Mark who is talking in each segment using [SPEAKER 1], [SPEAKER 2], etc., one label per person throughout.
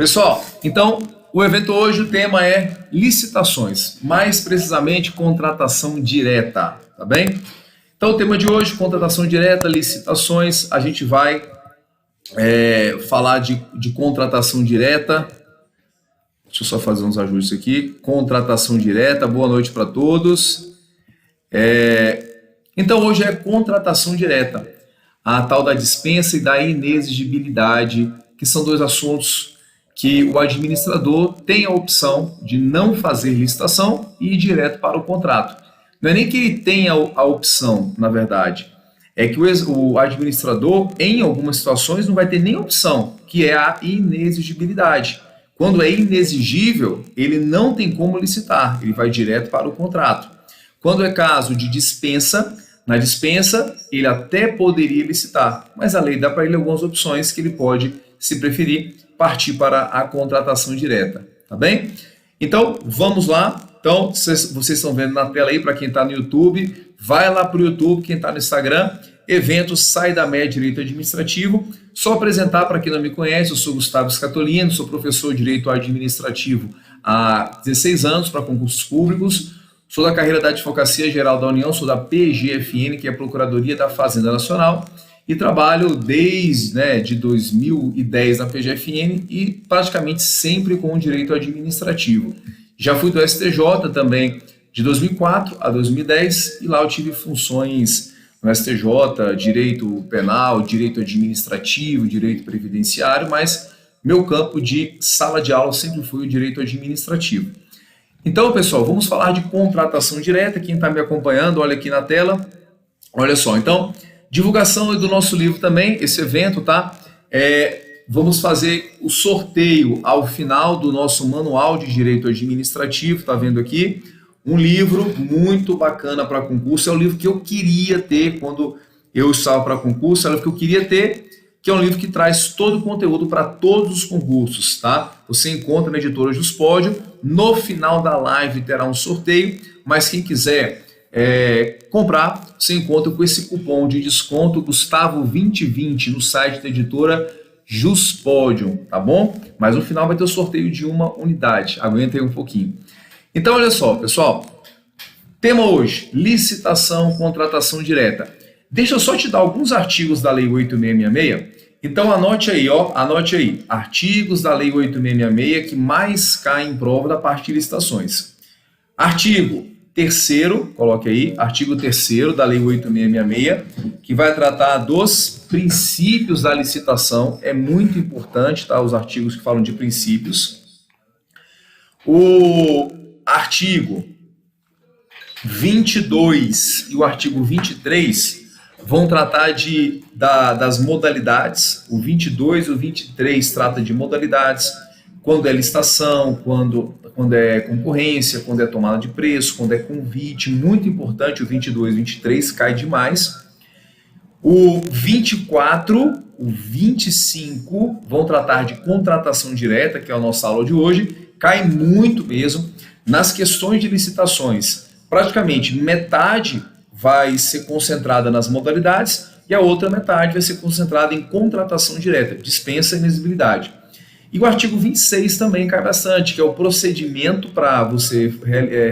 [SPEAKER 1] Pessoal, então o evento hoje, o tema é licitações, mais precisamente contratação direta, tá bem? Então o tema de hoje, contratação direta, licitações, a gente vai falar de contratação direta. Deixa eu só fazer uns ajustes aqui. Contratação direta, boa noite para todos. Então hoje é contratação direta, a tal da dispensa e da inexigibilidade, que são dois assuntos que o administrador tem a opção de não fazer licitação e ir direto para o contrato. Não é nem que ele tenha a opção, na verdade, é que o administrador, em algumas situações, não vai ter nem opção, que é a inexigibilidade. Quando é inexigível, ele não tem como licitar, ele vai direto para o contrato. Quando é caso de dispensa, na dispensa ele até poderia licitar, mas a lei dá para ele algumas opções que ele pode, se preferir, partir para a contratação direta, tá bem? Então, vamos lá. Então, vocês estão vendo na tela aí, para quem está no YouTube, vai lá para o YouTube, quem está no Instagram, evento Sai da Média Direito Administrativo. Só apresentar para quem não me conhece, eu sou Gustavo Scatolino, sou professor de Direito Administrativo há 16 anos para concursos públicos, sou da carreira da Advocacia Geral da União, sou da PGFN, que é a Procuradoria da Fazenda Nacional, e trabalho desde de 2010 na PGFN e praticamente sempre com o direito administrativo. Já fui do STJ também de 2004 a 2010 e lá eu tive funções no STJ, direito penal, direito administrativo, direito previdenciário, mas meu campo de sala de aula sempre foi o direito administrativo. Então, pessoal, vamos falar de contratação direta. Quem está me acompanhando, olha aqui na tela. Olha só, então, divulgação do nosso livro também, esse evento, tá? Vamos fazer o sorteio ao final do nosso manual de direito administrativo, tá vendo aqui? Um livro muito bacana para concurso, é o livro que eu queria ter quando eu estava para concurso, é o livro que eu queria ter, que é um livro que traz todo o conteúdo para todos os concursos, tá? Você encontra na editora Juspódio, no final da live terá um sorteio, mas quem quiser comprar, você encontra com esse cupom de desconto Gustavo2020 no site da editora Juspódio, tá bom? Mas no final vai ter o sorteio de uma unidade, aguenta aí um pouquinho. Então olha só, pessoal, tema hoje, licitação, contratação direta. Deixa eu só te dar alguns artigos da Lei 8666, então anote aí, artigos da Lei 8666 que mais caem em prova da parte de licitações. Artigo 3º, coloque aí, artigo 3º da Lei 8666, que vai tratar dos princípios da licitação, é muito importante, tá? Os artigos que falam de princípios. O artigo 22 e o artigo 23 vão tratar das modalidades, o 22 e o 23 trata de modalidades, quando é licitação, quando é concorrência, quando é tomada de preço, quando é convite, muito importante, o 22 e 23 cai demais. O 24, o 25 vão tratar de contratação direta, que é a nossa aula de hoje, cai muito mesmo nas questões de licitações. Praticamente metade vai ser concentrada nas modalidades e a outra metade vai ser concentrada em contratação direta, dispensa e inexigibilidade. E o artigo 26 também cai bastante, que é o procedimento para você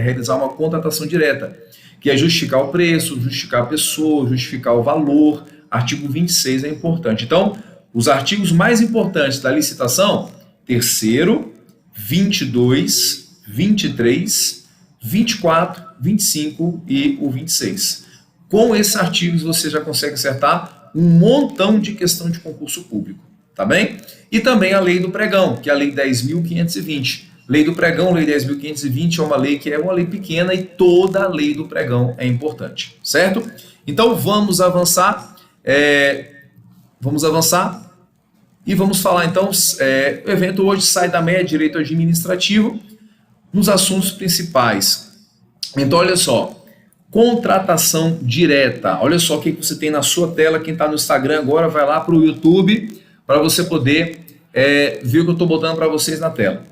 [SPEAKER 1] realizar uma contratação direta, que é justificar o preço, justificar a pessoa, justificar o valor. Artigo 26 é importante. Então, os artigos mais importantes da licitação, 3º, 22, 23, 24, 25 e o 26. Com esses artigos você já consegue acertar um montão de questão de concurso público, tá bem? E também a lei do pregão, que é a lei 10.520. Lei do pregão, lei 10.520 é uma lei que é uma lei pequena e toda a lei do pregão é importante, certo? Então vamos avançar, e vamos falar então, o evento hoje sai da média direito administrativo nos assuntos principais. Então olha só, contratação direta, olha só o que você tem na sua tela, quem está no Instagram agora vai lá para o YouTube para você poder ver o que eu estou botando para vocês na tela.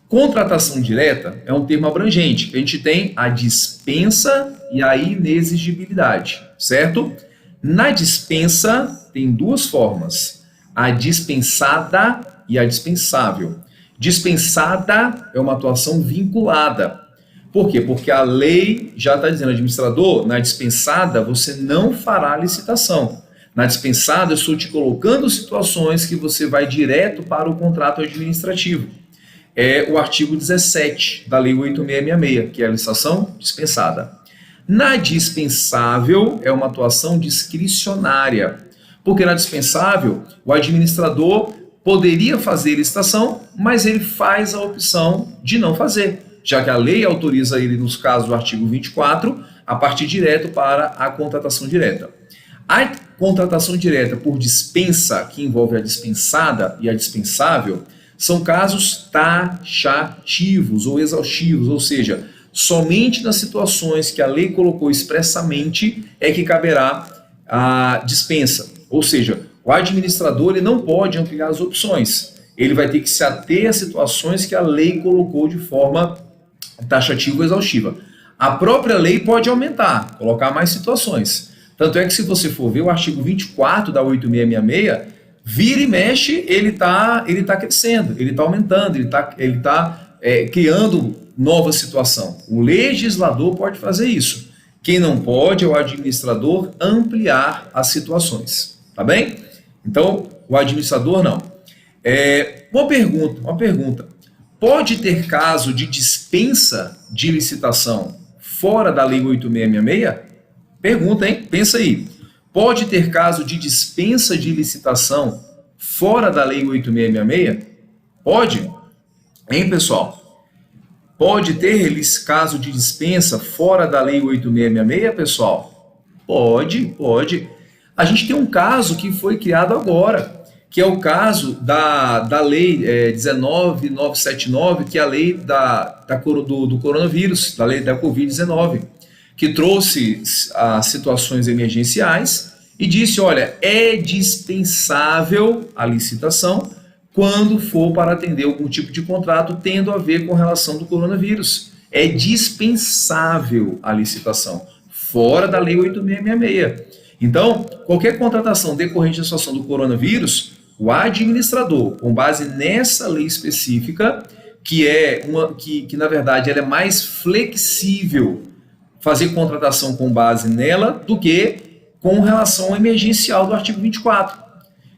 [SPEAKER 1] Contratação direta é um termo abrangente, a gente tem a dispensa e a inexigibilidade, certo? Na dispensa tem duas formas, a dispensada e a dispensável. Dispensada é uma atuação vinculada. Por quê? Porque a lei já está dizendo, administrador, na dispensada você não fará licitação. Na dispensada eu estou te colocando situações que você vai direto para o contrato administrativo. É o artigo 17 da Lei 8666, que é a licitação dispensada. Na dispensável é uma atuação discricionária, porque na dispensável o administrador poderia fazer licitação, mas ele faz a opção de não fazer, já que a lei autoriza ele, nos casos do artigo 24, a partir direto para a contratação direta. A contratação direta por dispensa, que envolve a dispensada e a dispensável, são casos taxativos ou exaustivos, ou seja, somente nas situações que a lei colocou expressamente é que caberá a dispensa. Ou seja, o administrador ele não pode ampliar as opções. Ele vai ter que se ater a situações que a lei colocou de forma taxativa ou exaustiva. A própria lei pode aumentar, colocar mais situações. Tanto é que se você for ver o artigo 24 da 8666, vira e mexe, ele tá crescendo, ele está aumentando, ele tá criando nova situação. O legislador pode fazer isso. Quem não pode é o administrador ampliar as situações. Tá bem? Então, o administrador não. Uma pergunta. Pode ter caso de dispensa de licitação fora da Lei 8666? Pergunta, hein? Pensa aí. Pode ter caso de dispensa de licitação fora da Lei 8666? Pode? Hein, pessoal? Pode ter caso de dispensa fora da Lei 8666, pessoal? Pode. A gente tem um caso que foi criado agora, que é o caso da Lei 19.979, que é a lei do coronavírus, da lei da Covid-19, que trouxe as situações emergenciais e disse, olha, é dispensável a licitação quando for para atender algum tipo de contrato tendo a ver com relação do coronavírus. É dispensável a licitação, fora da Lei 8666. Então, qualquer contratação decorrente da situação do coronavírus, o administrador, com base nessa lei específica, que na verdade ela é mais flexível, fazer contratação com base nela do que com relação ao emergencial do artigo 24.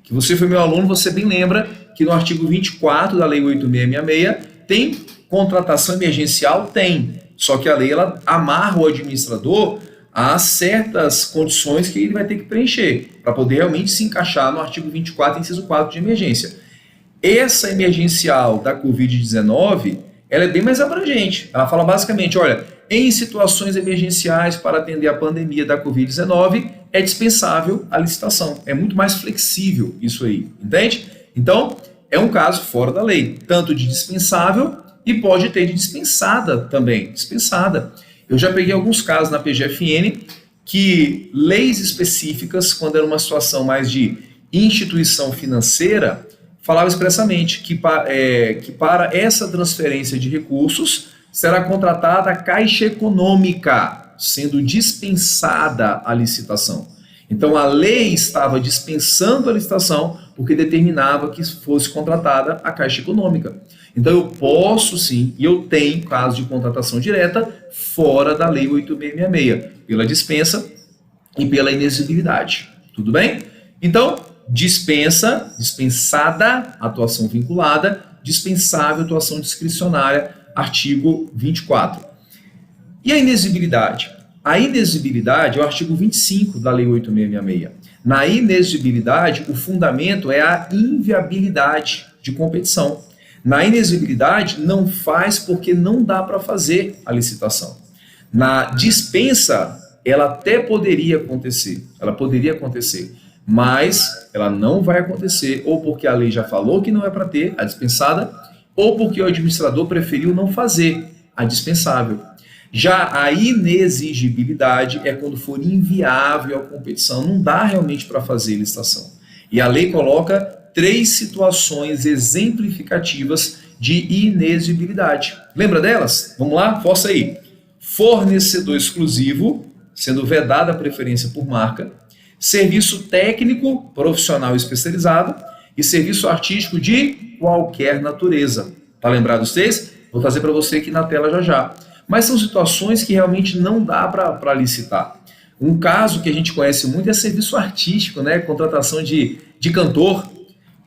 [SPEAKER 1] Que você foi meu aluno, você bem lembra que no artigo 24 da Lei 8666 tem contratação emergencial? Tem. Só que a lei ela amarra o administrador a certas condições que ele vai ter que preencher para poder realmente se encaixar no artigo 24, inciso 4 de emergência. Essa emergencial da Covid-19, ela é bem mais abrangente. Ela fala basicamente, olha, em situações emergenciais para atender a pandemia da Covid-19, é dispensável a licitação. É muito mais flexível isso aí, entende? Então, é um caso fora da lei, tanto de dispensável e pode ter de dispensada também, dispensada. Eu já peguei alguns casos na PGFN que leis específicas, quando era uma situação mais de instituição financeira, falava expressamente que para essa transferência de recursos será contratada a Caixa Econômica, sendo dispensada a licitação. Então, a lei estava dispensando a licitação porque determinava que fosse contratada a Caixa Econômica. Então, eu posso sim, e eu tenho caso de contratação direta fora da Lei 8666, pela dispensa e pela inexigibilidade. Tudo bem? Então, dispensa, dispensada, atuação vinculada, dispensável, atuação discricionária, artigo 24. E a inexigibilidade? A inexigibilidade é o artigo 25 da Lei 8666. Na inexigibilidade, o fundamento é a inviabilidade de competição. Na inexigibilidade, não faz porque não dá para fazer a licitação. Na dispensa, ela até poderia acontecer, mas ela não vai acontecer, ou porque a lei já falou que não é para ter a dispensada, ou porque o administrador preferiu não fazer a dispensável. Já a inexigibilidade é quando for inviável a competição, não dá realmente para fazer licitação. E a lei coloca 3 situações exemplificativas de inexigibilidade. Lembra delas? Vamos lá? Força aí. Fornecedor exclusivo, sendo vedada a preferência por marca, serviço técnico, profissional especializado e serviço artístico de qualquer natureza. Tá lembrado vocês? Vou trazer para você aqui na tela já já. Mas são situações que realmente não dá para licitar. Um caso que a gente conhece muito é serviço artístico, né? Contratação de cantor.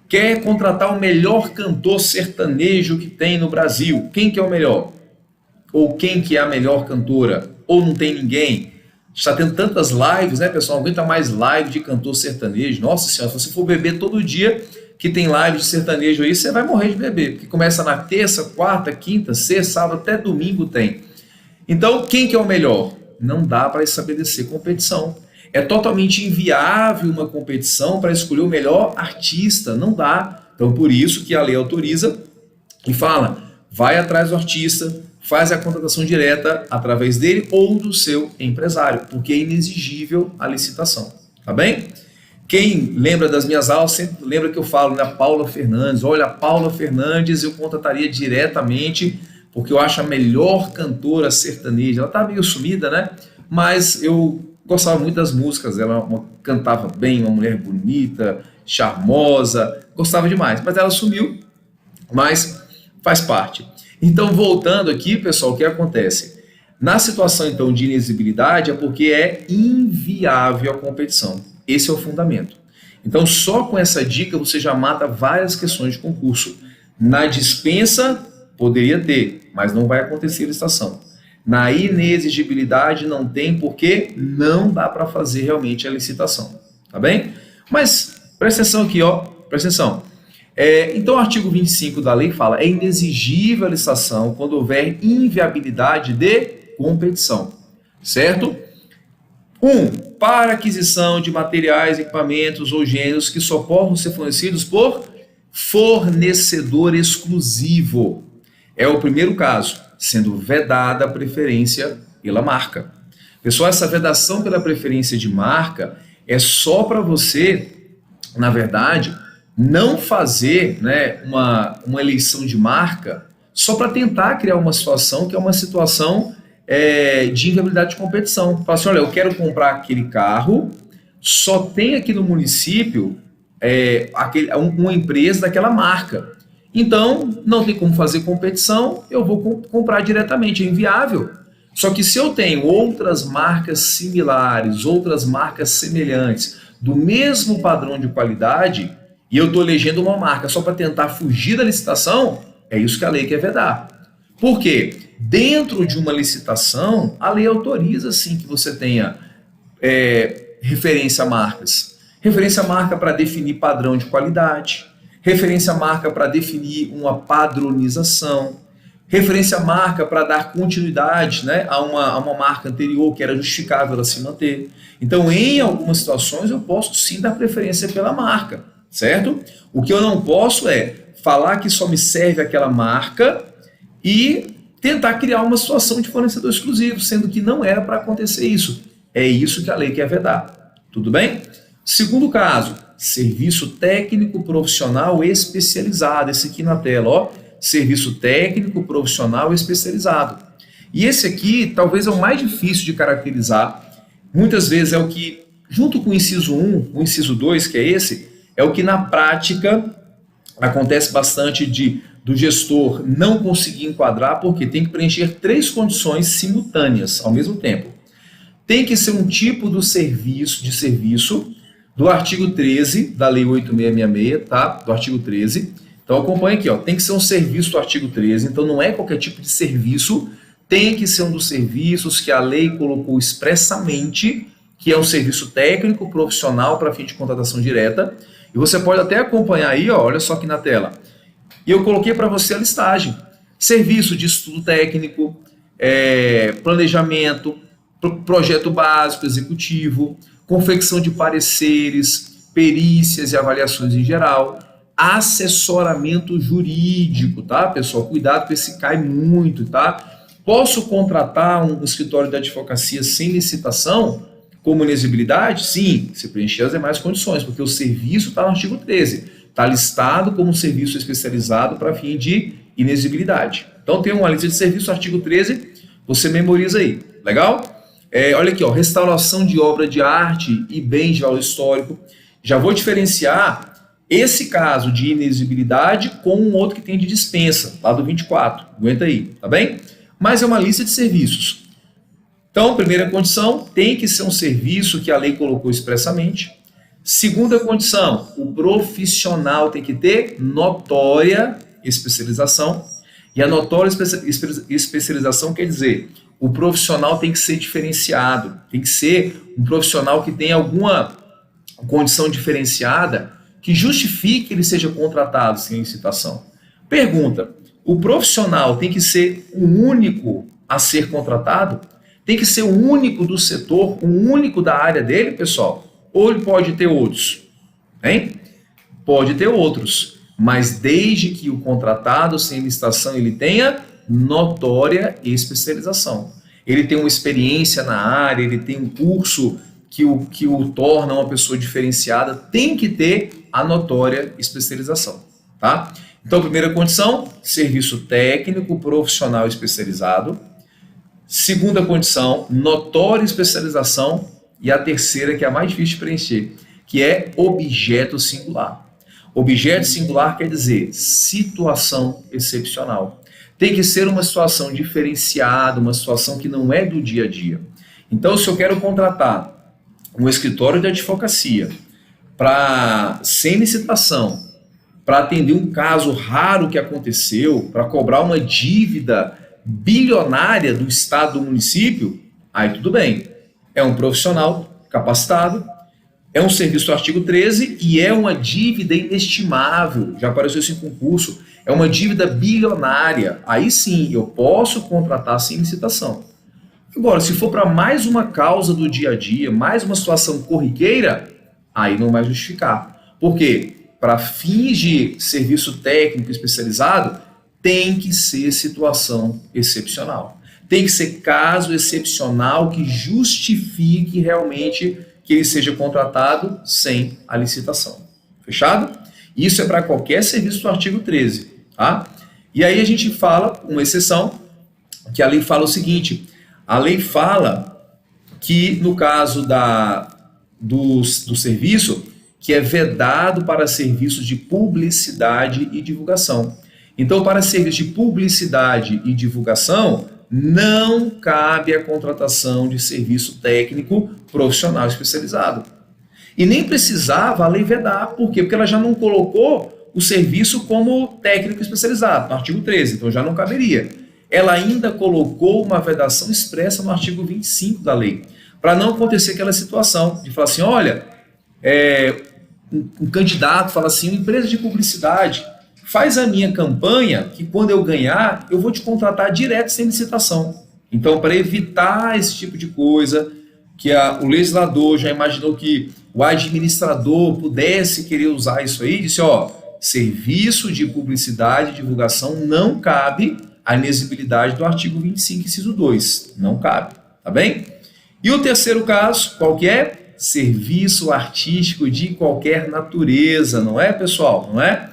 [SPEAKER 1] Quer contratar o melhor cantor sertanejo que tem no Brasil. Quem que é o melhor? Ou quem que é a melhor cantora? Ou não tem ninguém? Está tendo tantas lives, né, pessoal? Não aguenta mais live de cantor sertanejo. Nossa senhora, se você for beber todo dia que tem live de sertanejo aí, você vai morrer de beber. Porque começa na terça, quarta, quinta, sexta, sábado, até domingo tem. Então, quem que é o melhor? Não dá para estabelecer competição. É totalmente inviável uma competição para escolher o melhor artista. Não dá. Então, por isso que a lei autoriza e fala, vai atrás do artista, faz a contratação direta através dele ou do seu empresário, porque é inexigível a licitação, tá bem? Quem lembra das minhas aulas, sempre lembra que eu falo, né, Paula Fernandes, olha, a Paula Fernandes eu contrataria diretamente, porque eu acho a melhor cantora sertaneja, ela tá meio sumida, né, mas eu gostava muito das músicas, ela cantava bem, uma mulher bonita, charmosa, gostava demais, mas ela sumiu, mas faz parte. Então, voltando aqui, pessoal, o que acontece? Na situação, então, de inexigibilidade é porque é inviável a competição. Esse é o fundamento. Então, só com essa dica você já mata várias questões de concurso. Na dispensa, poderia ter, mas não vai acontecer licitação. Na inexigibilidade não tem, porque não dá para fazer realmente a licitação. Tá bem? Mas, presta atenção aqui, ó. Presta atenção. Então, o artigo 25 da lei fala, é inexigível a licitação quando houver inviabilidade de competição, certo? 1. Para aquisição de materiais, equipamentos ou gêneros que só possam ser fornecidos por fornecedor exclusivo. É o primeiro caso, sendo vedada a preferência pela marca. Pessoal, essa vedação pela preferência de marca é só para você, na verdade, não fazer, né, uma eleição de marca só para tentar criar uma situação que é uma situação de inviabilidade de competição. Fala assim, olha, eu quero comprar aquele carro, só tem aqui no município uma empresa daquela marca. Então, não tem como fazer competição, eu vou comprar diretamente, é inviável. Só que se eu tenho outras marcas similares, outras marcas semelhantes, do mesmo padrão de qualidade, e eu estou elegendo uma marca só para tentar fugir da licitação, é isso que a lei quer vedar. Por quê? Dentro de uma licitação, a lei autoriza sim que você tenha referência a marcas. Referência a marca para definir padrão de qualidade, referência a marca para definir uma padronização, referência a marca para dar continuidade, né, a uma marca anterior que era justificável ela se manter. Então, em algumas situações, eu posso sim dar preferência pela marca, certo? O que eu não posso é falar que só me serve aquela marca e tentar criar uma situação de fornecedor exclusivo, sendo que não era para acontecer isso. É isso que a lei quer vedar. Tudo bem? Segundo caso, serviço técnico profissional especializado. Esse aqui na tela, ó, serviço técnico profissional especializado. E esse aqui talvez é o mais difícil de caracterizar. Muitas vezes é o que, junto com o inciso 1, o inciso 2, que é esse, é o que na prática acontece bastante do gestor não conseguir enquadrar, porque tem que preencher 3 condições simultâneas ao mesmo tempo. Tem que ser um tipo de serviço do artigo 13 da Lei 8666, tá? Do artigo 13. Então acompanha aqui, ó. Tem que ser um serviço do artigo 13, então não é qualquer tipo de serviço, tem que ser um dos serviços que a lei colocou expressamente, que é um serviço técnico profissional para fim de contratação direta. E você pode até acompanhar aí, ó, olha só aqui na tela. E eu coloquei para você a listagem. Serviço de estudo técnico, planejamento, projeto básico executivo, confecção de pareceres, perícias e avaliações em geral, assessoramento jurídico, tá, pessoal? Cuidado que esse cai muito, tá? Posso contratar um escritório de advocacia sem licitação, como inexigibilidade? Sim, se preencher as demais condições, porque o serviço está no artigo 13, está listado como serviço especializado para fim de inexigibilidade. Então tem uma lista de serviço, artigo 13, você memoriza aí, legal? Olha aqui, ó, restauração de obra de arte e bens de valor histórico. Já vou diferenciar esse caso de inexigibilidade com um outro que tem de dispensa, lá do 24. Aguenta aí, tá bem? Mas é uma lista de serviços. Então, primeira condição, tem que ser um serviço que a lei colocou expressamente. Segunda condição, o profissional tem que ter notória especialização. E a notória especialização quer dizer, o profissional tem que ser diferenciado, tem que ser um profissional que tenha alguma condição diferenciada que justifique ele seja contratado sem licitação. Pergunta, o profissional tem que ser o único a ser contratado? Tem que ser o único do setor, o único da área dele, pessoal? Ou ele pode ter outros? Hein? Pode ter outros, mas desde que o contratado sem licitação ele tenha notória especialização. Ele tem uma experiência na área, ele tem um curso que o torna uma pessoa diferenciada, tem que ter a notória especialização, tá? Então, primeira condição, serviço técnico profissional especializado. Segunda condição, notória especialização. E a terceira, que é a mais difícil de preencher, que é objeto singular. Objeto singular quer dizer situação excepcional. Tem que ser uma situação diferenciada, uma situação que não é do dia a dia. Então, se eu quero contratar um escritório de advocacia sem licitação, para atender um caso raro que aconteceu, para cobrar uma dívida bilionária do estado, do município, aí tudo bem. É um profissional capacitado, é um serviço do artigo 13 e é uma dívida inestimável, já apareceu isso em concurso, é uma dívida bilionária. Aí sim, eu posso contratar sem licitação. Agora, se for para mais uma causa do dia a dia, mais uma situação corriqueira, aí não vai justificar. Por quê? Para fins de serviço técnico especializado, tem que ser situação excepcional. Tem que ser caso excepcional que justifique realmente que ele seja contratado sem a licitação. Fechado? Isso é para qualquer serviço do artigo 13. Tá? E aí a gente fala, uma exceção, que a lei fala o seguinte, a lei fala que no caso do serviço, que é vedado para serviços de publicidade e divulgação. Então, para serviços de publicidade e divulgação, não cabe a contratação de serviço técnico profissional especializado. E nem precisava a lei vedar. Por quê? Porque ela já não colocou o serviço como técnico especializado, no artigo 13, então já não caberia. Ela ainda colocou uma vedação expressa no artigo 25 da lei, para não acontecer aquela situação de falar assim, olha, um candidato fala assim, uma empresa de publicidade, faz a minha campanha, que quando eu ganhar, eu vou te contratar direto sem licitação. Então, para evitar esse tipo de coisa, que o legislador já imaginou que o administrador pudesse querer usar isso aí, disse, serviço de publicidade e divulgação não cabe a inexigibilidade do artigo 25, inciso 2. Não cabe, tá bem? E o terceiro caso, qual que é? Serviço artístico de qualquer natureza, não é, pessoal? Não é?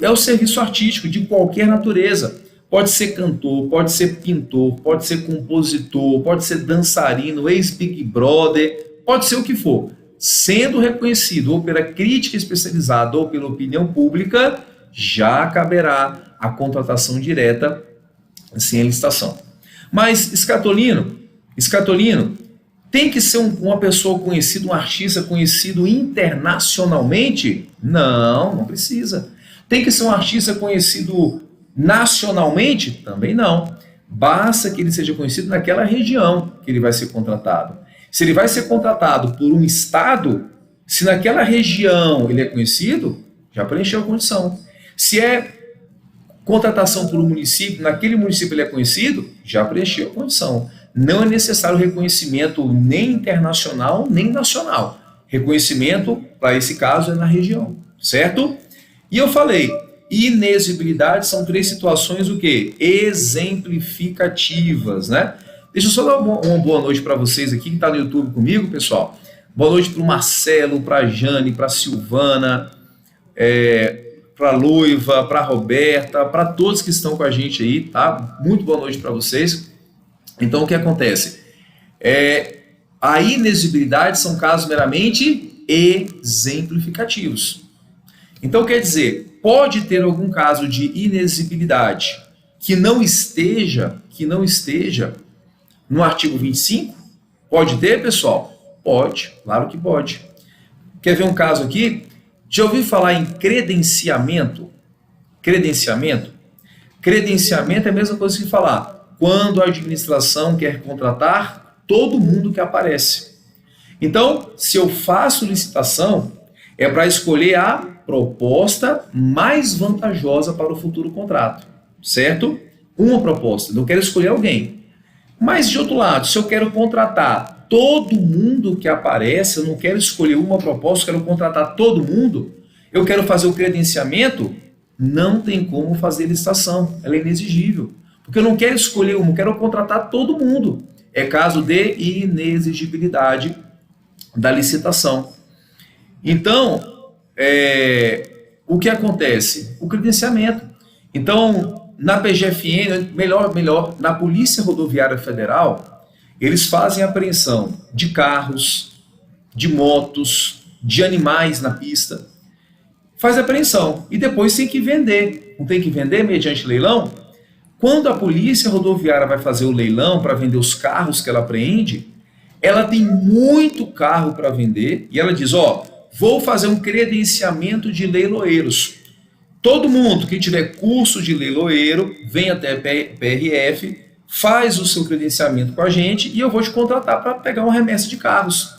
[SPEAKER 1] É o serviço artístico de qualquer natureza. Pode ser cantor, pode ser pintor, pode ser compositor, pode ser dançarino, ex-Big Brother, pode ser o que for. Sendo reconhecido ou pela crítica especializada ou pela opinião pública, já caberá a contratação direta sem a licitação. Mas Escatolino, tem que ser uma pessoa conhecida, um artista conhecido internacionalmente? Não precisa. Tem que ser um artista conhecido nacionalmente? Também não. Basta que ele seja conhecido naquela região que ele vai ser contratado. Se ele vai ser contratado por um estado, se naquela região ele é conhecido, já preencheu a condição. Se é contratação por um município, naquele município ele é conhecido, já preencheu a condição. Não é necessário reconhecimento nem internacional, nem nacional. Reconhecimento, para esse caso, é na região, certo? E eu falei, inexigibilidade são 3 situações, o quê? Exemplificativas, né? Deixa eu só dar uma boa noite para vocês aqui, que está no YouTube comigo, pessoal. Boa noite para o Marcelo, para a Jane, para a Silvana, para a Luiva, para a Roberta, para todos que estão com a gente aí, tá? Muito boa noite para vocês. Então, o que acontece? A inexigibilidade são casos meramente exemplificativos. Então, quer dizer, pode ter algum caso de inexigibilidade que não esteja no artigo 25? Pode ter, pessoal? Pode, claro que pode. Quer ver um caso aqui? Já ouviu falar em credenciamento? Credenciamento? Credenciamento é a mesma coisa que falar quando a administração quer contratar todo mundo que aparece. Então, se eu faço licitação, é para escolher a proposta mais vantajosa para o futuro contrato, certo? Uma proposta, não quero escolher alguém. Mas, de outro lado, se eu quero contratar todo mundo que aparece, eu não quero escolher uma proposta, eu quero contratar todo mundo, eu quero fazer o credenciamento, não tem como fazer licitação, ela é inexigível. Porque eu não quero escolher uma, eu quero contratar todo mundo. É caso de inexigibilidade da licitação. Então, o que acontece? O credenciamento. Então, na PGFN, melhor, na Polícia Rodoviária Federal, eles fazem apreensão de carros, de motos, de animais na pista. Faz apreensão e depois tem que vender. Não tem que vender mediante leilão? Quando a Polícia Rodoviária vai fazer o leilão para vender os carros que ela apreende, ela tem muito carro para vender e ela diz, ó, vou fazer um credenciamento de leiloeiros. Todo mundo que tiver curso de leiloeiro, vem até PRF, faz o seu credenciamento com a gente e eu vou te contratar para pegar uma remessa de carros.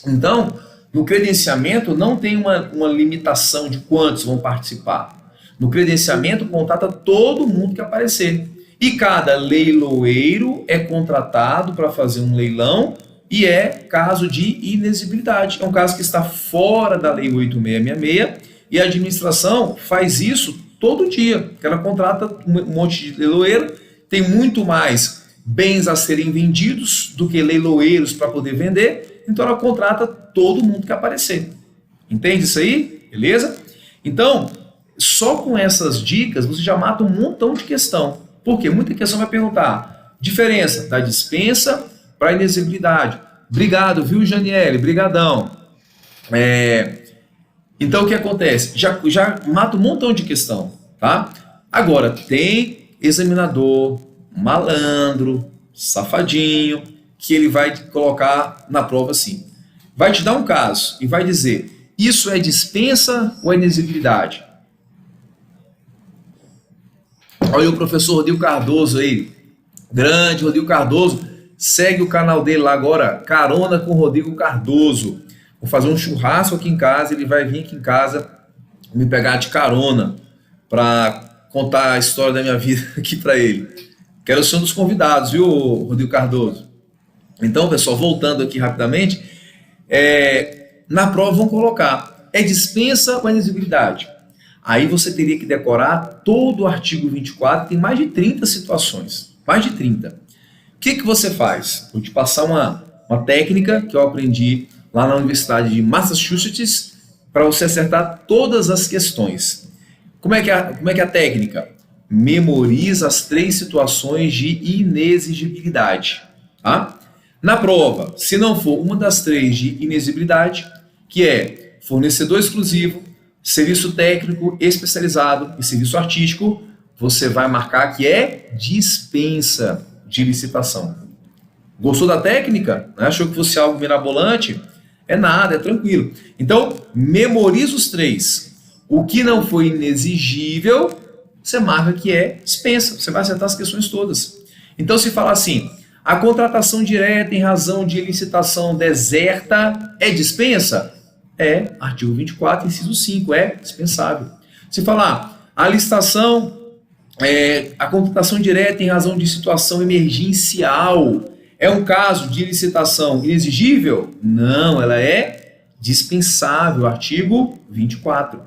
[SPEAKER 1] Então, no credenciamento não tem uma limitação de quantos vão participar. No credenciamento, contrata todo mundo que aparecer. E cada leiloeiro é contratado para fazer um leilão e é caso de inexigibilidade. É um caso que está fora da Lei 8.666 e a administração faz isso todo dia. Ela contrata um monte de leiloeiro, tem muito mais bens a serem vendidos do que leiloeiros para poder vender, então ela contrata todo mundo que aparecer. Entende isso aí? Beleza? Então, só com essas dicas você já mata um montão de questão. Por quê? Muita questão vai perguntar diferença da dispensa para a inexigibilidade. Obrigado, viu, Janiele? Brigadão. Então, o que acontece? Já mata um montão de questão, tá? Agora, tem examinador, malandro, safadinho, que ele vai colocar na prova assim. Vai te dar um caso e vai dizer, isso é dispensa ou é inexigibilidade? Olha o professor Rodrigo Cardoso aí, grande Rodrigo Cardoso, segue o canal dele lá agora, Carona com Rodrigo Cardoso. Vou fazer um churrasco aqui em casa, ele vai vir aqui em casa me pegar de carona para contar a história da minha vida aqui para ele. Quero ser um dos convidados, viu, Rodrigo Cardoso? Então, pessoal, voltando aqui rapidamente, na prova vão colocar, é dispensa ou é inexigibilidade? Aí você teria que decorar todo o artigo 24, tem mais de 30 situações, mais de 30. O que você faz? Vou te passar uma técnica que eu aprendi lá na Universidade de Massachusetts para você acertar todas as questões. Como é que é a técnica? Memoriza as 3 situações de inexigibilidade. Tá? Na prova, se não for uma das 3 de inexigibilidade, que é fornecedor exclusivo, serviço técnico especializado e serviço artístico, você vai marcar que é dispensa de licitação. Gostou da técnica? Achou que fosse algo mirabolante? É nada, é tranquilo. Então, memoriza os 3. O que não foi inexigível, você marca que é dispensa. Você vai acertar as questões todas. Então, se falar assim, a contratação direta em razão de licitação deserta é dispensa? É, artigo 24, inciso 5, é dispensável. Se falar, a licitação, a contratação direta em razão de situação emergencial é um caso de licitação inexigível? Não, ela é dispensável, artigo 24.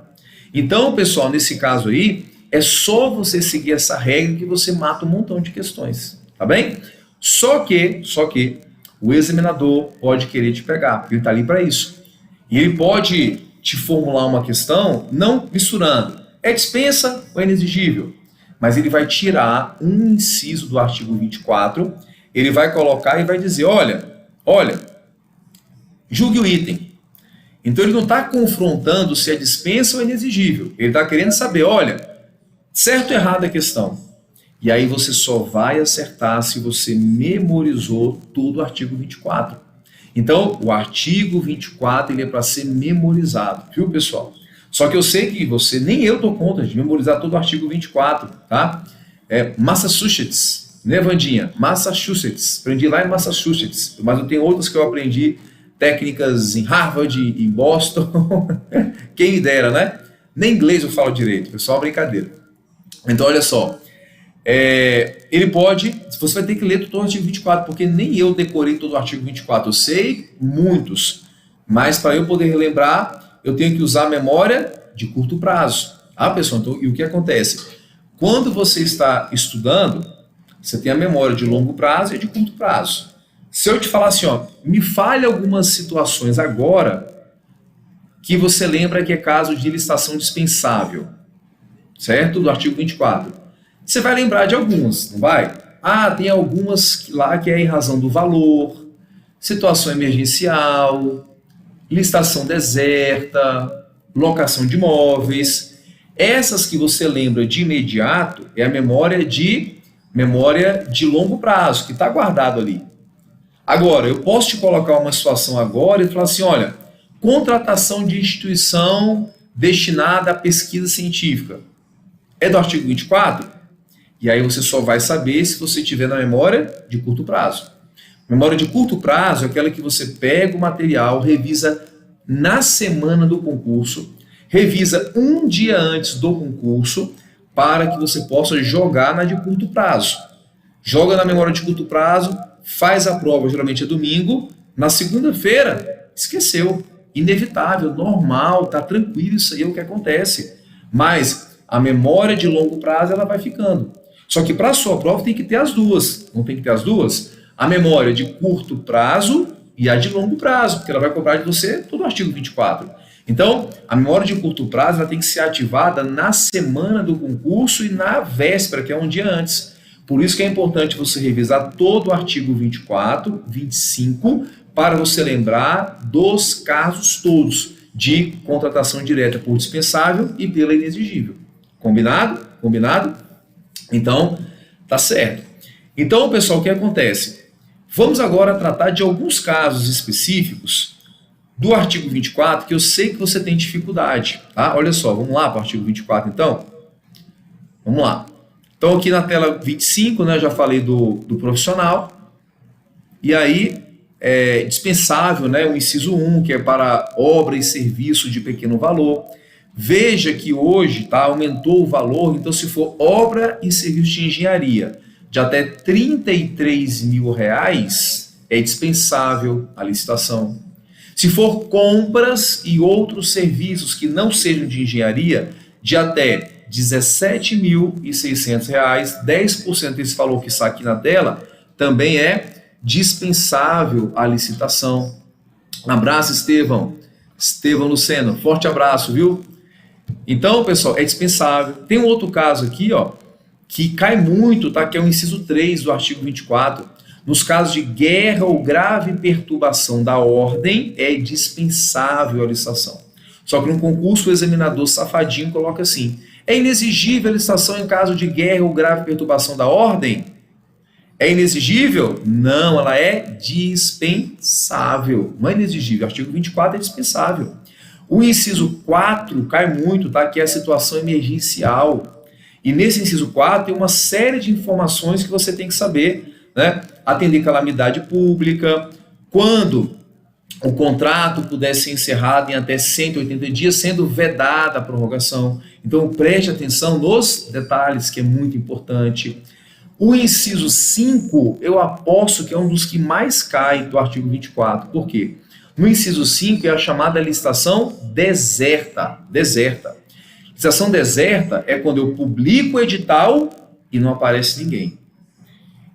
[SPEAKER 1] Então, pessoal, nesse caso aí, é só você seguir essa regra que você mata um montão de questões, tá bem? Só que o examinador pode querer te pegar, porque ele está ali para isso. E ele pode te formular uma questão não misturando, é dispensa ou é inexigível? Mas ele vai tirar um inciso do artigo 24, ele vai colocar e vai dizer, olha, julgue o item. Então ele não está confrontando se é dispensa ou inexigível. Ele está querendo saber, olha, certo ou errado a questão. E aí você só vai acertar se você memorizou todo o artigo 24. Então, o artigo 24 ele é para ser memorizado, viu, pessoal? Só que eu sei que você, nem eu dou conta de memorizar todo o artigo 24, tá? Massachusetts, né, Vandinha? Massachusetts. Aprendi lá em Massachusetts, mas eu tenho outras que eu aprendi, técnicas em Harvard, em Boston. Quem me dera, né? Nem inglês eu falo direito, pessoal, brincadeira. Então, olha só. Ele pode, você vai ter que ler todo o artigo 24, porque nem eu decorei todo o artigo 24, eu sei muitos, mas para eu poder relembrar, eu tenho que usar a memória de curto prazo. Ah, pessoal, então, e o que acontece? Quando você está estudando, você tem a memória de longo prazo e de curto prazo. Se eu te falar assim, ó, me fale algumas situações agora que você lembra que é caso de licitação dispensável, certo? Do artigo 24. Você vai lembrar de algumas, não vai? Ah, tem algumas lá que é em razão do valor, situação emergencial, licitação deserta, locação de imóveis. Essas que você lembra de imediato é a memória de longo prazo, que está guardado ali. Agora, eu posso te colocar uma situação agora e falar assim, olha, contratação de instituição destinada à pesquisa científica. É do artigo 24? E aí você só vai saber se você tiver na memória de curto prazo. Memória de curto prazo é aquela que você pega o material, revisa na semana do concurso, revisa um dia antes do concurso, para que você possa jogar na de curto prazo. Joga na memória de curto prazo, faz a prova, geralmente é domingo, na segunda-feira, esqueceu. Inevitável, normal, tá tranquilo, isso aí é o que acontece. Mas a memória de longo prazo, ela vai ficando. Só que para a sua prova tem que ter as duas. Não tem que ter as duas? A memória de curto prazo e a de longo prazo, porque ela vai cobrar de você todo o artigo 24. Então, a memória de curto prazo ela tem que ser ativada na semana do concurso e na véspera, que é um dia antes. Por isso que é importante você revisar todo o artigo 24, 25, para você lembrar dos casos todos de contratação direta por dispensável e pela inexigível. Combinado? Combinado? Então, tá certo. Então, pessoal, o que acontece? Vamos agora tratar de alguns casos específicos do artigo 24 que eu sei que você tem dificuldade, tá? Olha só, vamos lá para o artigo 24, então? Vamos lá. Então, aqui na tela 25, né, eu já falei do profissional. E aí, é dispensável, né, o inciso 1, que é para obra e serviço de pequeno valor. Veja que hoje aumentou o valor, então se for obra e serviço de engenharia de até R$ 33 mil, é dispensável a licitação. Se for compras e outros serviços que não sejam de engenharia, de até R$ 17.600, 10% desse valor que está aqui na tela, também é dispensável a licitação. Um abraço, Estevão Luceno, forte abraço, viu? Então, pessoal, é dispensável. Tem um outro caso aqui, ó, que cai muito, tá? Que é o inciso 3 do artigo 24. Nos casos de guerra ou grave perturbação da ordem, é dispensável a licitação. Só que no concurso o examinador safadinho coloca assim: é inexigível a licitação em caso de guerra ou grave perturbação da ordem? É inexigível? Não, ela é dispensável. Não é inexigível, o artigo 24 é dispensável. O inciso 4 cai muito, tá? Que é a situação emergencial. E nesse inciso 4 tem uma série de informações que você tem que saber, né? Atender calamidade pública, quando o contrato puder ser encerrado em até 180 dias, sendo vedada a prorrogação. Então preste atenção nos detalhes, que é muito importante. O inciso 5, eu aposto que é um dos que mais cai do artigo 24. Por quê? No inciso 5 é a chamada licitação deserta. Licitação deserta é quando eu publico o edital e não aparece ninguém.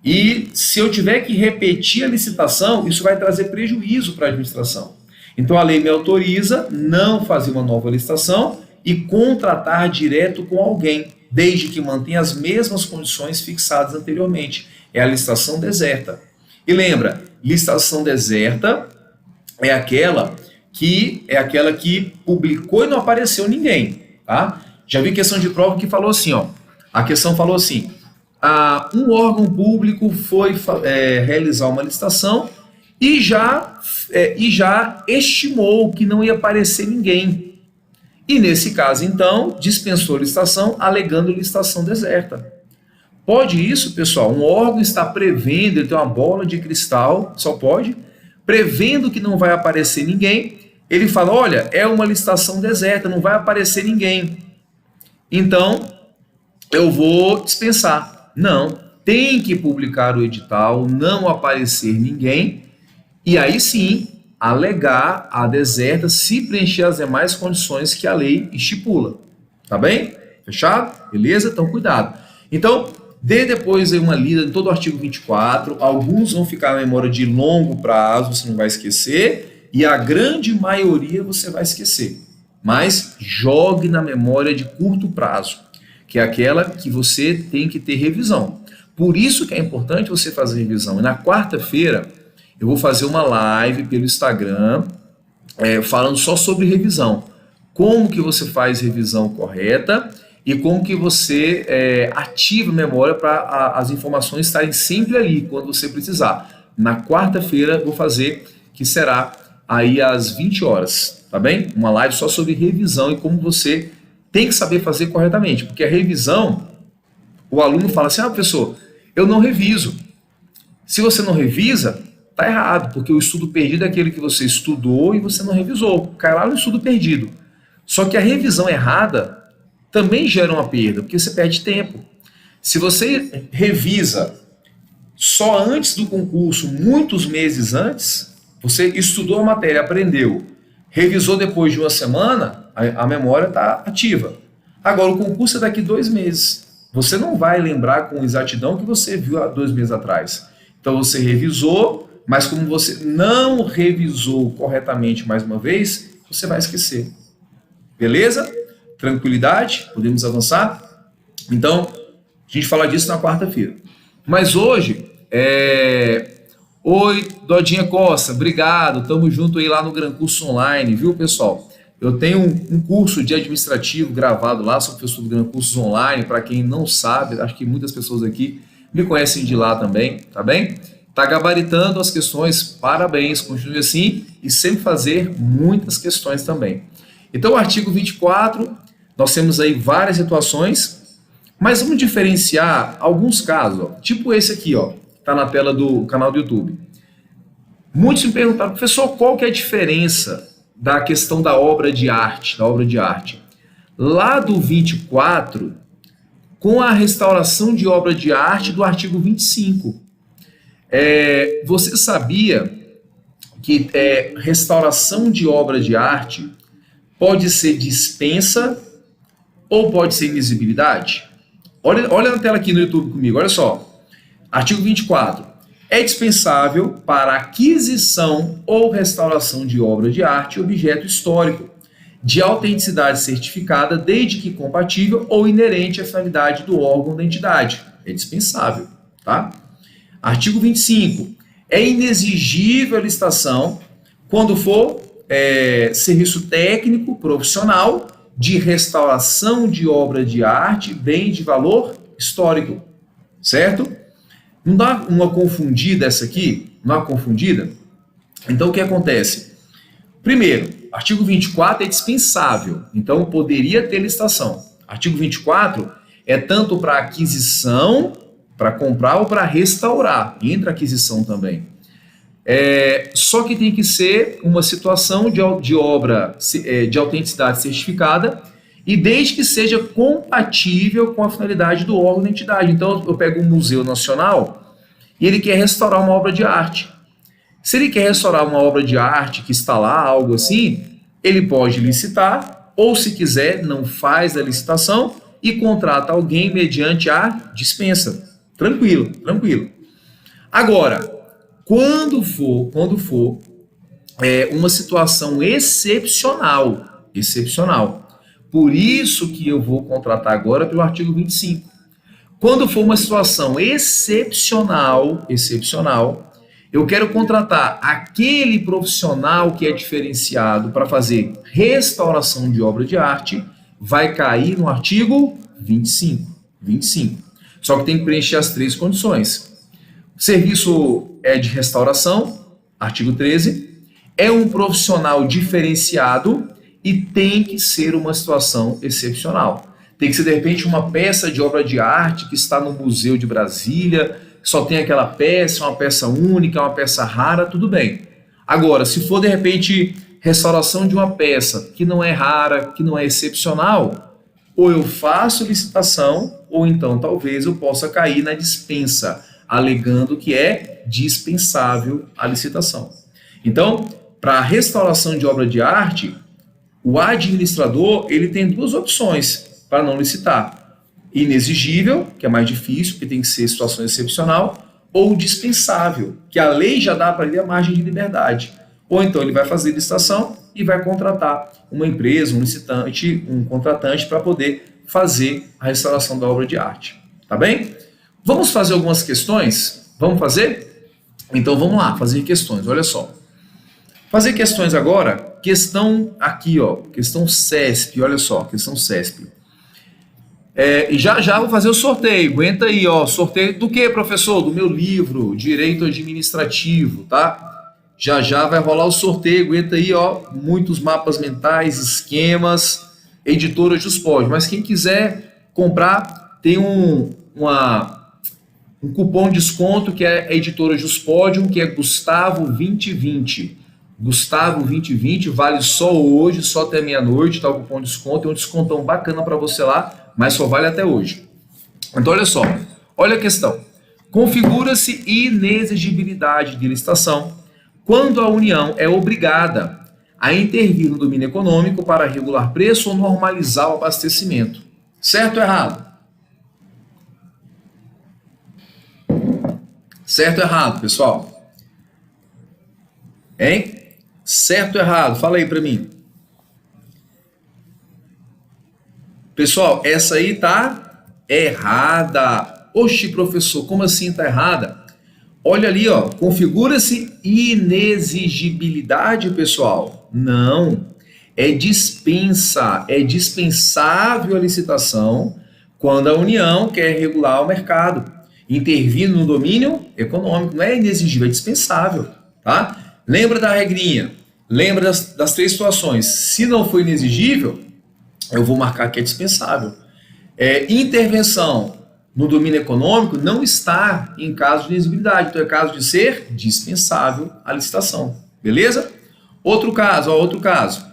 [SPEAKER 1] E se eu tiver que repetir a licitação, isso vai trazer prejuízo para a administração. Então a lei me autoriza não fazer uma nova licitação e contratar direto com alguém, desde que mantenha as mesmas condições fixadas anteriormente. É a licitação deserta. E lembra, licitação deserta é aquela que é aquela que publicou e não apareceu ninguém, tá? Já vi questão de prova que falou assim, ó, a questão falou assim, um órgão público foi realizar uma licitação e já estimou que não ia aparecer ninguém. E nesse caso, então, dispensou a licitação, alegando licitação deserta. Pode isso, pessoal? Um órgão está prevendo, ele tem uma bola de cristal, só pode, prevendo que não vai aparecer ninguém, ele fala, olha, é uma licitação deserta, não vai aparecer ninguém. Então, eu vou dispensar. Não, tem que publicar o edital, não aparecer ninguém, e aí sim, alegar a deserta se preencher as demais condições que a lei estipula. Tá bem? Fechado? Beleza? Então, cuidado. Então, dê depois uma lida em todo o artigo 24, alguns vão ficar na memória de longo prazo, você não vai esquecer, e a grande maioria você vai esquecer. Mas jogue na memória de curto prazo, que é aquela que você tem que ter revisão. Por isso que é importante você fazer revisão. E na quarta-feira, eu vou fazer uma live pelo Instagram, falando só sobre revisão. Como que você faz revisão correta e como que você ativa a memória para as informações estarem sempre ali, quando você precisar. Na quarta-feira, vou fazer, que será aí às 20 horas, tá bem? Uma live só sobre revisão e como você tem que saber fazer corretamente, porque a revisão, o aluno fala assim, professor, eu não reviso. Se você não revisa, tá errado, porque o estudo perdido é aquele que você estudou e você não revisou, cai lá no estudo perdido. Só que a revisão errada também gera uma perda, porque você perde tempo. Se você revisa só antes do concurso, muitos meses antes, você estudou a matéria, aprendeu, revisou depois de uma semana, a memória está ativa. Agora, o concurso é daqui 2 meses. Você não vai lembrar com exatidão que você viu há 2 meses atrás. Então, você revisou, mas como você não revisou corretamente mais uma vez, você vai esquecer. Beleza? Tranquilidade? Podemos avançar? Então, a gente fala disso na quarta-feira. Mas hoje, Oi, Dodinha Costa, obrigado, tamo junto aí lá no Gran Curso Online, viu, pessoal? Eu tenho um curso de administrativo gravado lá, sou professor do Gran Cursos Online, para quem não sabe, acho que muitas pessoas aqui me conhecem de lá também, tá bem? Tá gabaritando as questões, parabéns, continue assim e sempre fazer muitas questões também. Então, o artigo 24, nós temos aí várias situações, mas vamos diferenciar alguns casos, ó, tipo esse aqui, ó, tá na tela do canal do YouTube. Muitos me perguntaram, professor, qual que é a diferença da questão da obra de arte, Lá do 24, com a restauração de obra de arte do artigo 25. Você sabia que restauração de obra de arte pode ser dispensa ou pode ser inexigibilidade? Olha na tela aqui no YouTube comigo, olha só. Artigo 24. É dispensável para aquisição ou restauração de obra de arte e objeto histórico, de autenticidade certificada, desde que compatível ou inerente à finalidade do órgão da entidade. É dispensável, tá? Artigo 25. É inexigível a licitação quando for serviço técnico profissional de restauração de obra de arte, bem de valor histórico, certo? Não dá uma confundida essa aqui? Não dá uma confundida? Então, o que acontece? Primeiro, artigo 24 é dispensável, então poderia ter licitação. Artigo 24 é tanto para aquisição, para comprar ou para restaurar. Entra aquisição também. Só que tem que ser uma situação de obra de autenticidade certificada e desde que seja compatível com a finalidade do órgão da entidade. Então, eu pego um museu nacional e ele quer restaurar uma obra de arte. Se ele quer restaurar uma obra de arte que está lá, algo assim, ele pode licitar, ou se quiser, não faz a licitação e contrata alguém mediante a dispensa. Tranquilo, tranquilo. Agora, quando for uma situação excepcional, por isso que eu vou contratar agora pelo artigo 25. Quando for uma situação excepcional, eu quero contratar aquele profissional que é diferenciado para fazer restauração de obra de arte, vai cair no artigo 25. 25. Só que tem que preencher as 3 condições. O serviço é de restauração, artigo 13, é um profissional diferenciado e tem que ser uma situação excepcional. Tem que ser, de repente, uma peça de obra de arte que está no Museu de Brasília, só tem aquela peça, uma peça única, uma peça rara, tudo bem. Agora, se for, de repente, restauração de uma peça que não é rara, que não é excepcional, ou eu faço licitação, ou então talvez eu possa cair na dispensa, alegando que é dispensável a licitação. Então, para a restauração de obra de arte, o administrador ele tem 2 opções para não licitar. Inexigível, que é mais difícil, porque tem que ser situação excepcional, ou dispensável, que a lei já dá para ele a margem de liberdade. Ou então ele vai fazer licitação e vai contratar uma empresa, um licitante, um contratante para poder fazer a restauração da obra de arte. Tá bem? Vamos fazer algumas questões? Vamos fazer? Então vamos lá, fazer questões, olha só. Fazer questões agora, questão aqui, ó, questão CESP, olha só, questão CESP. E já vou fazer o sorteio, aguenta aí, ó, sorteio do que, professor? Do meu livro, Direito Administrativo, tá? Já vai rolar o sorteio, aguenta aí, ó, muitos mapas mentais, esquemas, editora Juspod, mas quem quiser comprar, tem um cupom de desconto que é a editora Juspodium, que é Gustavo 2020. Gustavo 2020, vale só hoje, só até meia-noite, tá o cupom de desconto, tem um descontão bacana para você lá, mas só vale até hoje. Então, olha só, olha a questão. Configura-se inexigibilidade de licitação quando a União é obrigada a intervir no domínio econômico para regular preço ou normalizar o abastecimento. Certo ou errado? Certo ou errado, pessoal? Hein? Certo ou errado? Fala aí para mim. Pessoal, essa aí tá errada. Oxi, professor, como assim tá errada? Olha ali, ó, configura-se inexigibilidade, pessoal. Não, é dispensa, é dispensável a licitação quando a União quer regular o mercado, intervindo no domínio econômico. Não é inexigível, é dispensável, tá? Lembra da regrinha, lembra das 3 situações. Se não for inexigível, eu vou marcar que é dispensável. Intervenção no domínio econômico não está em caso de inexigibilidade, então é caso de ser dispensável a licitação. Beleza? Outro caso, ó, outro caso.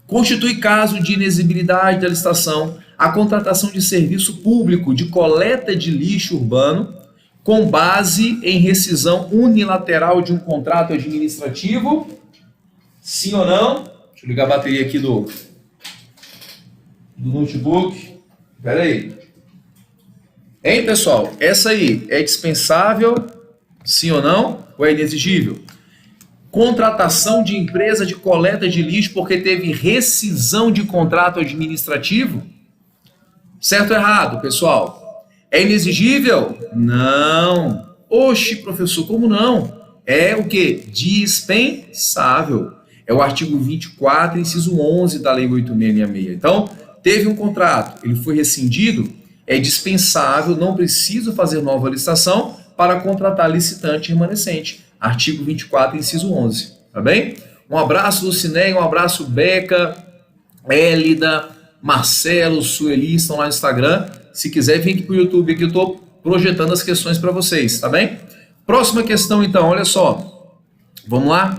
[SPEAKER 1] Constitui caso de inexigibilidade da licitação a contratação de serviço público de coleta de lixo urbano com base em rescisão unilateral de um contrato administrativo? Sim ou não? Deixa eu ligar a bateria aqui do notebook. Espera aí. Hein, pessoal? Essa aí é dispensável? Sim ou não? Ou é inexigível? Contratação de empresa de coleta de lixo porque teve rescisão de contrato administrativo? Certo ou errado, pessoal? É inexigível? Não. Oxe, professor, como não? É o quê? Dispensável. É o artigo 24, inciso 11 da Lei 8.666. Então, teve um contrato, ele foi rescindido, é dispensável, não preciso fazer nova licitação para contratar licitante remanescente. Artigo 24, inciso 11. Tá bem? Um abraço, Lucinéia, um abraço, Beca, Élida, Marcelo, Sueli, estão lá no Instagram. Se quiser, vem aqui para o YouTube, que eu estou projetando as questões para vocês, tá bem? Próxima questão, então, olha só. Vamos lá?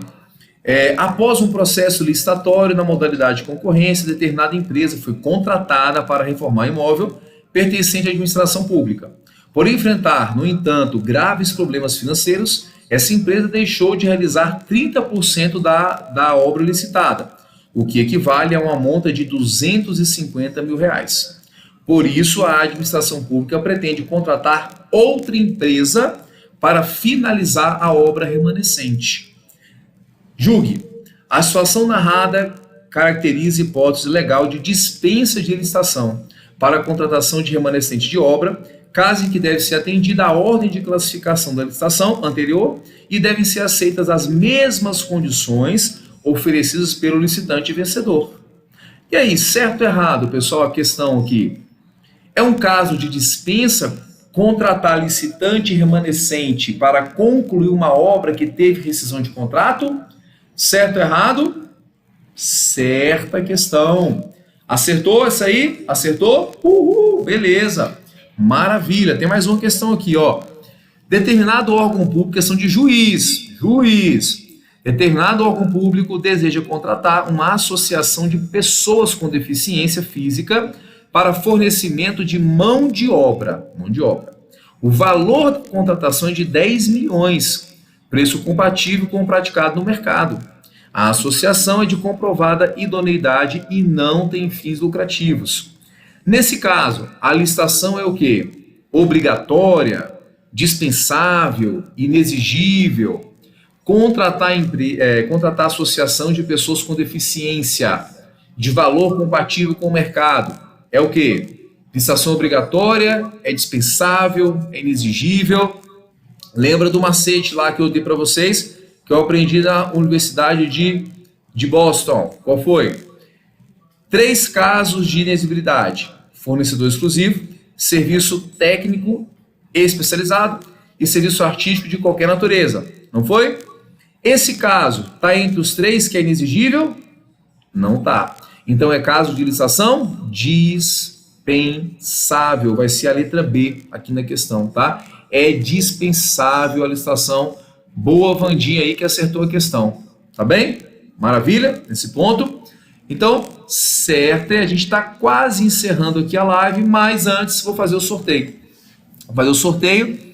[SPEAKER 1] Após um processo licitatório na modalidade de concorrência, determinada empresa foi contratada para reformar imóvel pertencente à administração pública. Por enfrentar, no entanto, graves problemas financeiros, essa empresa deixou de realizar 30% da obra licitada, o que equivale a uma monta de R$250 mil. Por isso, a administração pública pretende contratar outra empresa para finalizar a obra remanescente. Julgue. A situação narrada caracteriza hipótese legal de dispensa de licitação para a contratação de remanescente de obra, caso em que deve ser atendida a ordem de classificação da licitação anterior e devem ser aceitas as mesmas condições oferecidas pelo licitante vencedor. E aí, certo ou errado, pessoal, a questão aqui? É um caso de dispensa contratar licitante remanescente para concluir uma obra que teve rescisão de contrato? Certo ou errado? Certa questão. Acertou essa aí? Acertou? Uhul, beleza. Maravilha. Tem mais uma questão aqui, ó. Determinado órgão público, questão de juiz. Determinado órgão público deseja contratar uma associação de pessoas com deficiência física para fornecimento de mão de obra. O valor da contratação é de 10 milhões, preço compatível com o praticado no mercado. A associação é de comprovada idoneidade e não tem fins lucrativos. Nesse caso, a licitação é o quê? Obrigatória, dispensável, inexigível. Contratar associação de pessoas com deficiência de valor compatível com o mercado. É o quê? Licitação obrigatória, é dispensável, é inexigível. Lembra do macete lá que eu dei para vocês, que eu aprendi na Universidade de Boston? Qual foi? 3 casos de inexigibilidade: fornecedor exclusivo, serviço técnico especializado e serviço artístico de qualquer natureza. Não foi? Esse caso está entre os 3 que é inexigível? Não está. Então é caso de licitação dispensável. Vai ser a letra B aqui na questão, tá? É dispensável a licitação. Boa, Vandinha aí que acertou a questão. Tá bem? Maravilha, nesse ponto. Então, certo, a gente está quase encerrando aqui a live, mas antes vou fazer o sorteio. Vou fazer o sorteio.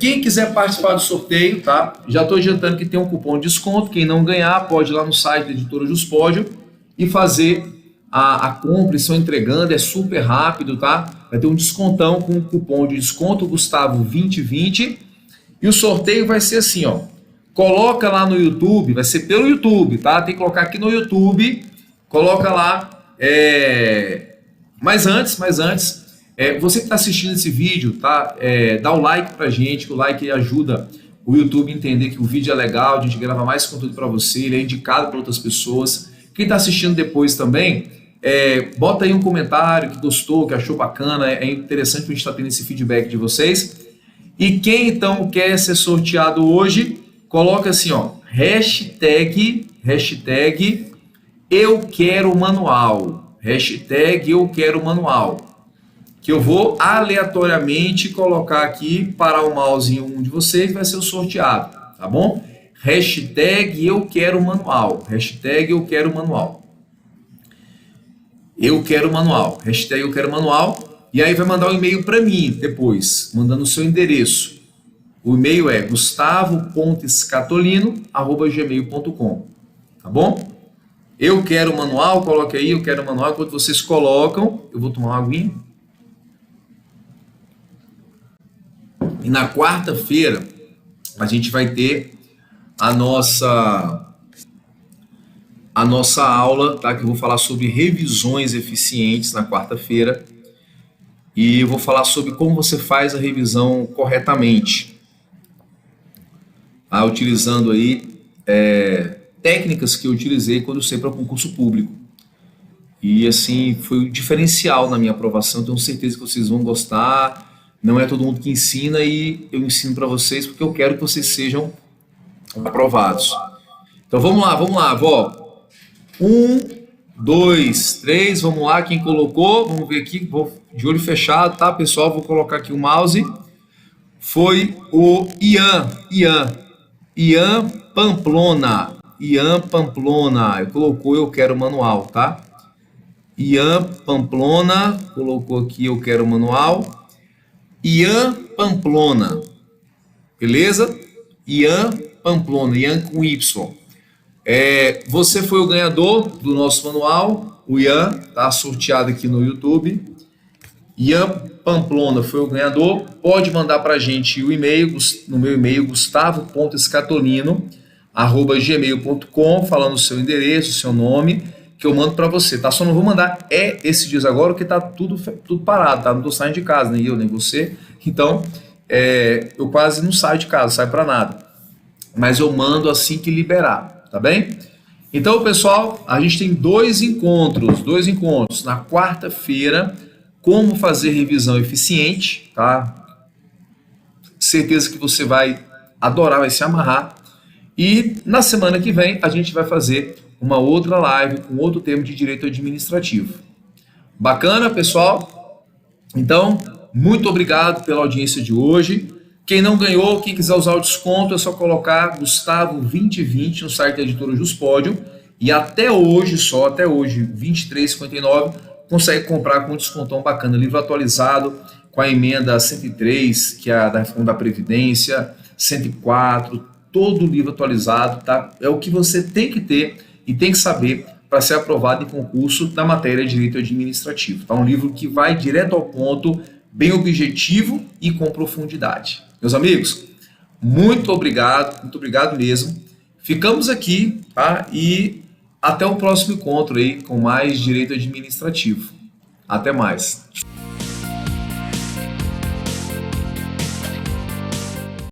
[SPEAKER 1] Quem quiser participar do sorteio, tá? Já estou adiantando que tem um cupom de desconto. Quem não ganhar, pode ir lá no site da Editora Juspódio e fazer a compra. Estão entregando, é super rápido, tá? Vai ter um descontão com o cupom de desconto Gustavo 2020. E o sorteio vai ser assim, ó. Coloca lá no YouTube, vai ser pelo YouTube, tá? Tem que colocar aqui no YouTube, coloca lá. Mas antes, você que está assistindo esse vídeo, tá? Dá o like pra gente, que o like ajuda o YouTube a entender que o vídeo é legal, a gente grava mais conteúdo para você, ele é indicado para outras pessoas. Quem está assistindo depois também, bota aí um comentário que gostou, que achou bacana, é interessante a gente estar tendo esse feedback de vocês. E quem então quer ser sorteado hoje, coloca assim, ó, hashtag eu quero manual, hashtag eu quero manual, que eu vou aleatoriamente colocar aqui, parar o mouse em um de vocês, vai ser o sorteado, tá bom? Hashtag eu quero manual, hashtag eu quero manual, hashtag eu quero manual, e aí vai mandar um e-mail para mim depois, mandando o seu endereço. O e-mail é gustavo.scatolino@gmail.com, tá bom? Eu quero manual, coloque aí, eu quero manual. Enquanto vocês colocam, eu vou tomar uma aguinha. E na quarta-feira, a gente vai ter a nossa aula, tá? Que eu vou falar sobre revisões eficientes na quarta-feira. E eu vou falar sobre como você faz a revisão corretamente. Utilizando aí técnicas que eu utilizei quando eu saí para concurso público. E assim, foi um diferencial na minha aprovação, tenho certeza que vocês vão gostar. Não é todo mundo que ensina e eu ensino para vocês porque eu quero que vocês sejam aprovados. Então vamos lá, vó. 1, 2, 3, vamos lá, quem colocou, vamos ver aqui, vou de olho fechado, tá, pessoal? Vou colocar aqui o mouse. Foi o Ian Pamplona, ele colocou eu quero manual, tá? Ian Pamplona, colocou aqui eu quero manual. Ian Pamplona, beleza? Ian Pamplona, Ian com Y. Você foi o ganhador do nosso manual, o Ian, tá sorteado aqui no YouTube. Ian Pamplona foi o ganhador. Pode mandar para a gente o e-mail, no meu e-mail, gustavo.scatolino@gmail.com, falando o seu endereço, o seu nome, que eu mando para você, tá? Só não vou mandar esses dias agora, porque tá tudo parado, tá? Não tô saindo de casa, nem eu, nem você. Então, eu quase não saio de casa, saio para nada. Mas eu mando assim que liberar, tá bem? Então, pessoal, a gente tem dois encontros. Na quarta-feira, como fazer revisão eficiente, tá? Certeza que você vai adorar, vai se amarrar. E na semana que vem a gente vai fazer uma outra live com outro tema de direito administrativo. Bacana, pessoal? Então, muito obrigado pela audiência de hoje. Quem não ganhou, quem quiser usar o desconto, é só colocar Gustavo 2020 no site da editora Juspódio. E até hoje, 23,59, consegue comprar com um descontão bacana. Livro atualizado com a emenda 103, que é a da reforma da Previdência, 104, todo o livro atualizado, tá? É o que você tem que ter e tem que saber para ser aprovado em concurso da matéria de direito administrativo. Tá? Um livro que vai direto ao ponto, bem objetivo e com profundidade. Meus amigos, muito obrigado mesmo. Ficamos aqui, tá? E até o próximo encontro aí com mais direito administrativo. Até mais.